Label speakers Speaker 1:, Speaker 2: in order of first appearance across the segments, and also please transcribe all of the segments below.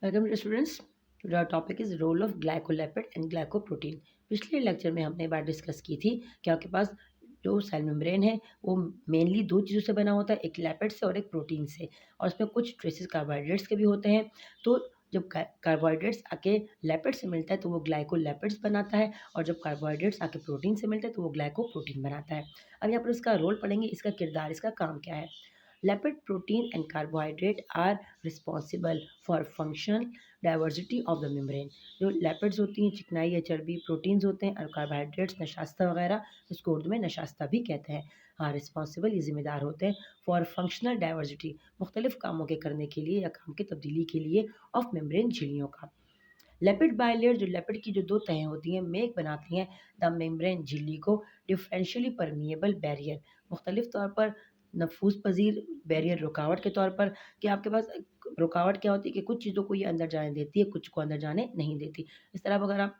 Speaker 1: Welcome students. Today our topic is role of glycolipid and glycoprotein. पिछले lecture में हमने बात डिस्कस की थी कि आपके पास जो सेल मेम्ब्रेन है वो मेनली दो चीज़ों से बना होता है, एक लिपिड से और एक प्रोटीन से, और उसमें कुछ ट्रेसेस कार्बोहाइड्रेट्स के भी होते हैं। तो जब कार्बोहाइड्रेट्स आके लिपिड से मिलता है तो वो ग्लाइकोलिपिड्स बनाता है, और जब कार्बोहाइड्रेट्स आके प्रोटीन से मिलता है तो वो ग्लाइकोप्रोटीन बनाता है। अब यहाँ पर इसका रोल पढ़ेंगे, इसका किरदार, इसका काम क्या है। Lipid, protein and carbohydrate are responsible for functional diversity of the membrane। जो lipids होती हैं, चिकनाई या चर्बी, प्रोटीन्स होते हैं, और कार्बोहाइड्रेट्स नशास्ता वगैरह, इसको उर्दू में नशास्ता भी कहते हैं। हाँ, रिस्पॉन्सिबल, ये जिम्मेदार होते हैं फॉर फंक्शनल डाइवर्सिटी, मुख्तलिफ कामों के करने के लिए या काम की तब्दीली के लिए ऑफ मेम्ब्रेन झिल्लियों का। लिपिड बाइलेयर, जो लिपिड की जो दो तहें होती हैं, मेक बनाती हैं द मेम्ब्रेन झिल्ली को डिफरेंशियली परमिएबल बैरियर, मुख्तलिफ तौर पर नफूस पजीर बैरियर, रुकावट के तौर पर। कि आपके पास रुकावट क्या होती है कि कुछ चीज़ों को ये अंदर जाने देती है, कुछ को अंदर जाने नहीं देती। इस तरह अगर आप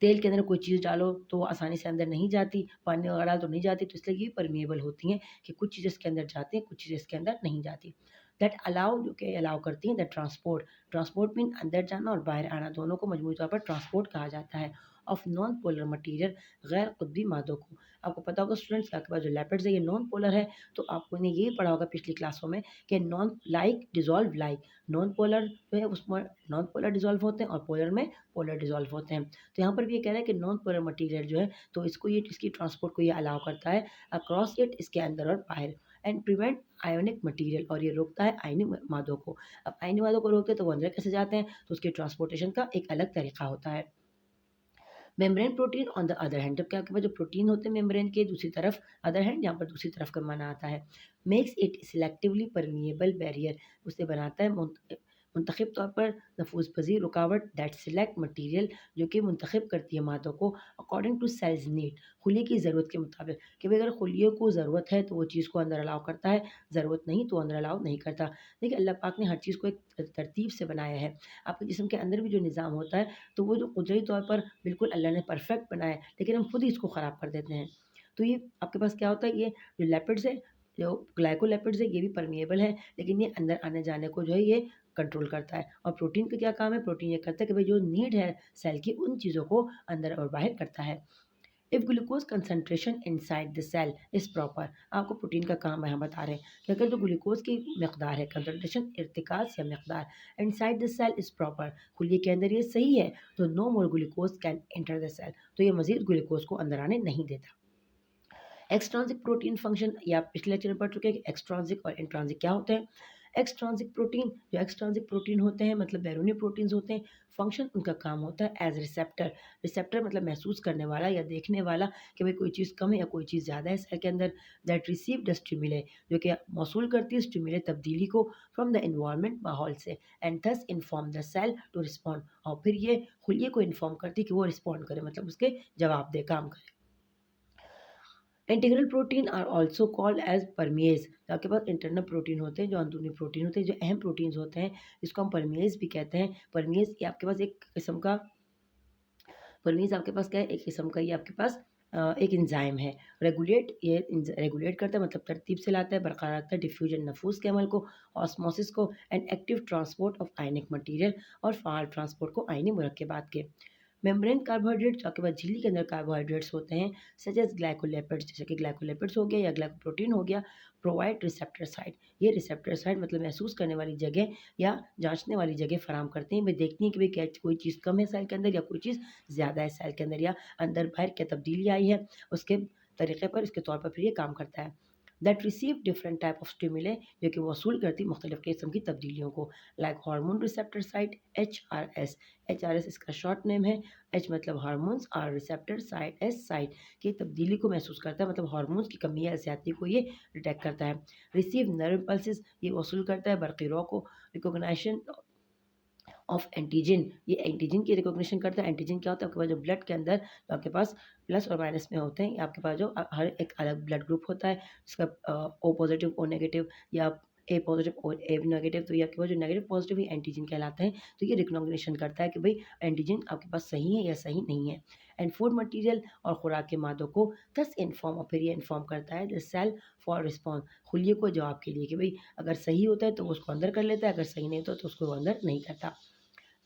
Speaker 1: तेल के अंदर कोई चीज़ डालो तो वो आसानी से अंदर नहीं जाती, पानी वगैरह डालो तो नहीं जाती, तो इसलिए ये परमिएबल होती हैं कि कुछ चीज़ें इसके अंदर जाती हैं, कुछ चीज़ें इसके अंदर नहीं जाती। दैट अलाउ, जो कि अलाउ करती हैं द ट्रांसपोर्ट। ट्रांसपोर्ट मीन अंदर जाना और बाहर आना, दोनों को मजमूई तौर पर ट्रांसपोर्ट कहा जाता है। ऑफ नॉन पोलर मटीरियल, गैर कुतबी मादों को। आपको पता होगा स्टूडेंट्स कि आपके पास जो लिपिड्स है ये नॉन पोलर है, तो आपको ने ये पढ़ा होगा पिछली क्लासों में कि non like dissolve like, non polar जो है उसमें नॉन पोलर डिजॉल्व होते हैं और पोलर में पोलर डिजॉल्व होते हैं। तो यहाँ पर भी ये कह रहा है कि नॉन पोलर मटीरियल जो है तो इसको ये इसकी ट्रांसपोर्ट को ये अलाउ करता है अक्रॉस इट, इसके अंदर और बाहर। एंड प्रिवेंट आयोनिक मटीरियल, और ये रोकता है आयनिक मादों को। अब आयनिक मादों को रोकते हैं तो वो अंदर कैसे जाते हैं, तो उसके ट्रांसपोर्टेशन का एक अलग तरीका होता है। Membrane protein on the other hand, जबकि आपके पास जो प्रोटीन होते हैं मेम्ब्रेन के दूसरी तरफ, अदर हैंड यहाँ पर दूसरी तरफ का माना आता है। Makes it selectively permeable barrier, उसे बनाता है मुंतखब तौर पर नफूज पजीर रुकावट, दैट सिलेक्ट मटीरियल, जो कि मुंतखब करती है मादों को अकॉर्डिंग टू सेल्स नीड, खुलिए की ज़रूरत के मुताबिक। कि भाई अगर खुलिए को ज़रूरत है तो वो चीज़ को अंदर अलाउ करता है, ज़रूरत नहीं तो अंदर अलाउ नहीं करता। देखिए अल्लाह पाक ने हर चीज़ को एक तरतीब से बनाया है। आपके जिस्म के अंदर भी जो निज़ाम होता है तो वो जो कुदरती तौर पर बिल्कुल अल्लाह ने परफेक्ट बनाया है, लेकिन हम खुद ही इसको ख़राब कर देते हैं। तो ये आपके पास क्या होता है, ये जो लिपिड्स है, जो ग्लाइकोलिपिड्स है, ये भी परमिएबल है, लेकिन ये अंदर आने जाने को जो है ये कंट्रोल करता है। और प्रोटीन का क्या काम है, प्रोटीन ये करता है कि भाई जो नीड है सेल की, उन चीज़ों को अंदर और बाहर करता है। If glucose concentration inside the cell is proper, आपको प्रोटीन का काम यहाँ बता रहे हैं कि अगर जो ग्लूकोज की मकदार है, कंसनट्रेशन, इर्तिकाज या मकदार, inside the cell is proper, खुलिए के अंदर ये सही है, तो no more glucose can enter the cell, तो ये मजीद ग्लूकोज को अंदर आने नहीं देता। एक्सट्रांसिक प्रोटीन फंक्शन, या पिछले लेक्चर में पढ़ चुके हैं कि एक्सट्रांसिक और इंट्रांसिक क्या होते हैं। एक्सट्रांसिक प्रोटीन, जो एक्सट्रांसिक प्रोटीन होते हैं मतलब बैरूनी प्रोटीन्स होते हैं, फंक्शन उनका काम होता है एज रिसेप्टर। रिसेप्टर मतलब महसूस करने वाला या देखने वाला कि भाई कोई चीज़ कम है या कोई चीज़ ज़्यादा है सेल के अंदर। दैट रिसीव द स्टिमुले, जो कि मौसूल करती है स्टिमुले तब्दीली को फ्रॉम द इन्वायरमेंट, माहौल से, and thus inform the cell to respond, और फिर ये खुलिए को इन्फॉर्म करती है कि वो रिस्पॉन्ड करे, मतलब उसके जवाब दे, काम करे। Integral protein are also called as permease, आपके पास इंटरनल प्रोटीन होते हैं, जो अंदरूनी प्रोटीन होते हैं, जो अहम प्रोटीन्स होते हैं, इसको हम परमेज भी कहते हैं। परमेज ये आपके पास एक किस्म का, परमेज आपके पास क्या है, एक किस्म का ये आपके पास एक इंजाइम है। रेगुलेट, ये रेगुलेट करता है मतलब तरतीब से लाता है, बरकरार रखता है डिफ्यूजन नफूस के अमल को, ऑस्मोसिस को, and active transport of ionic material, और फाल ट्रांसपोर्ट को आयनी मुरक्कबात के। मेम्ब्रेन कार्बोहाइड्रेट्स, आपके पास झिल्ली के अंदर कार्बोहाइड्रेट्स होते हैं, सच एज ग्लाइकोलिपिड्स, जैसे कि ग्लाइकोलिपिड्स हो गया या ग्लाइकोप्रोटीन हो गया। प्रोवाइड रिसेप्टर साइट, ये रिसेप्टर साइट मतलब महसूस करने वाली जगह या जांचने वाली जगह फराम करते हैं। वे देखती हैं कि भाई क्या कोई चीज़ कम है सेल के अंदर या कोई चीज़ ज़्यादा है सेल के अंदर, या अंदर बाहर क्या तब्दीली आई है, उसके तरीके पर, इसके तौर पर फिर ये काम करता है। That receive different type of stimuli, जो कि वसूल करती मुख्तलिफ किस्म की तब्दीलियों को, like hormone receptor site, HRS। HRS इसका शॉर्ट नेम है। एच मतलब hormones, R receptor, site S site, की तब्दीली को महसूस करता है, मतलब हार्मोन्स की कमी या ज़्यादती को ये डिटेक्ट करता है। रिसीव नर्व इम्पल्सेस, ये वसूल करता है बरक़ी रॉ को। रिकोगनाइशन ऑफ एंटीजन, ये एंटीजन की रिकॉग्निशन करता है। एंटीजन क्या होता है, आपके पास जो ब्लड के अंदर, तो आपके पास प्लस और माइनस में होते हैं, आपके पास जो हर एक अलग ब्लड ग्रुप होता है, जिसका ओ पॉजिटिव, ओ नेगेटिव, या ए पॉजिटिव और ए नेगेटिव, तो ये आपके पास जो नेगेटिव पॉजिटिव ही एंटीजन कहलाता है। तो ये रिकॉग्निशन करता है कि भाई एंटीजन आपके पास सही है या सही नहीं है। एंड फूड मटेरियल और खुराक के मादों को दस इन्फॉर्म, और फिर ये इन्फॉर्म करता है द सेल फॉर रिस्पॉन्स, खुलिए को जवाब के लिए कि भाई अगर सही होता है तो वो उसको अंदर कर लेता है, अगर सही नहीं होता तो उसको वो अंदर नहीं करता।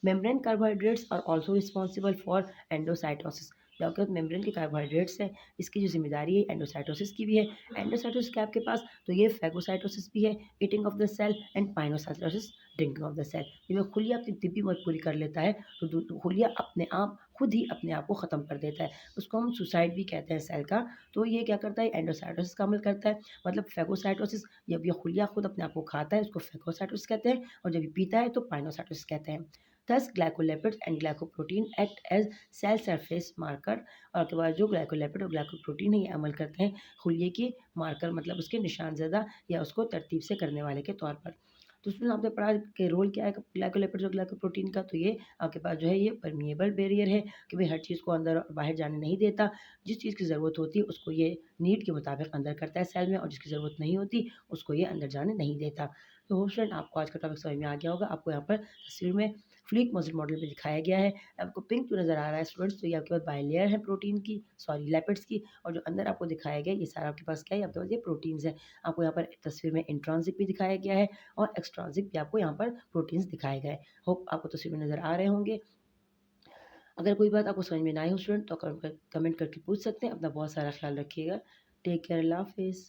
Speaker 1: Membrane carbohydrates are also responsible for endocytosis. जो आपके पास मेम्ब्रेन के कार्बोहाइड्रेट्स है, इसकी जो जिम्मेदारी है एंडोसाइटोसिस की भी है। एंडोसाइटोसिस क्या आपके पास, तो ये फैगोसाइटोसिस भी है, eating of the cell, and pinocytosis, drinking of the cell. जब खुलिया अपनी तिब्बी मत पूरी कर लेता है तो खुलिया अपने आप खुद ही अपने आप को ख़त्म कर देता है, उसको हम सुसाइड भी कहते हैं सेल का। तो ये क्या करता है, एंडोसाइटोसिस का अमल करता है। मतलब फैगोसाइटोसिस, जब ये खुलिया खुद अपने आप को खाता है उसको फैगोसाइटोसिस कहते हैं, और जब ये पीता है तो पाइनोसाइटोसिस कहते हैं। Thus, glycolipids and glycoprotein act as cell surface marker, और के बाद जो ग्लाइकोलिपिड और ग्लाइकोप्रोटीन है ये अमल करते हैं खुलिये के मार्कर, मतलब उसके निशानज़दा या उसको तरतीब से करने वाले के तौर पर। तो उसमें आपने पढ़ा कि रोल क्या है ग्लाइकोलिपिड और ग्लाइकोप्रोटीन का, तो ये आपके पास जो है ये परमिएबल बैरियर है कि भाई हर चीज़ को अंदर और बाहर जाने नहीं देता। जिस चीज़ की ज़रूरत होती है उसको ये नीड के मुताबिक अंदर करता है सेल में, और जिसकी ज़रूरत नहीं होती उसको ये अंदर जाने नहीं देता। तो होप स्टूडेंट आपको आज का टॉपिक समझ में आ गया होगा। आपको यहाँ पर तस्वीर में फ्लीक मसल मॉडल में दिखाया गया है। आपको पिंक जो नज़र आ रहा है स्टूडेंट्स, तो ये आपके पास बाइलेयर है प्रोटीन की, सॉरी लिपिड्स की, और जो अंदर आपको दिखाया गया ये सारा आपके पास क्या है, आपके पास ये प्रोटीन्स है। आपको यहाँ पर तस्वीर में इंट्रांसिक भी दिखाया गया है और एक्सट्रांसिक भी आपको यहाँ पर प्रोटीन्स दिखाए गए। होप आपको तस्वीर में नज़र आ रहे होंगे। अगर कोई बात आपको समझ में ना आए हो स्टूडेंट तो कमेंट करके पूछ सकते हैं। अपना बहुत सारा ख्याल रखिएगा। टेक केयर, अल्लाह हाफिज़।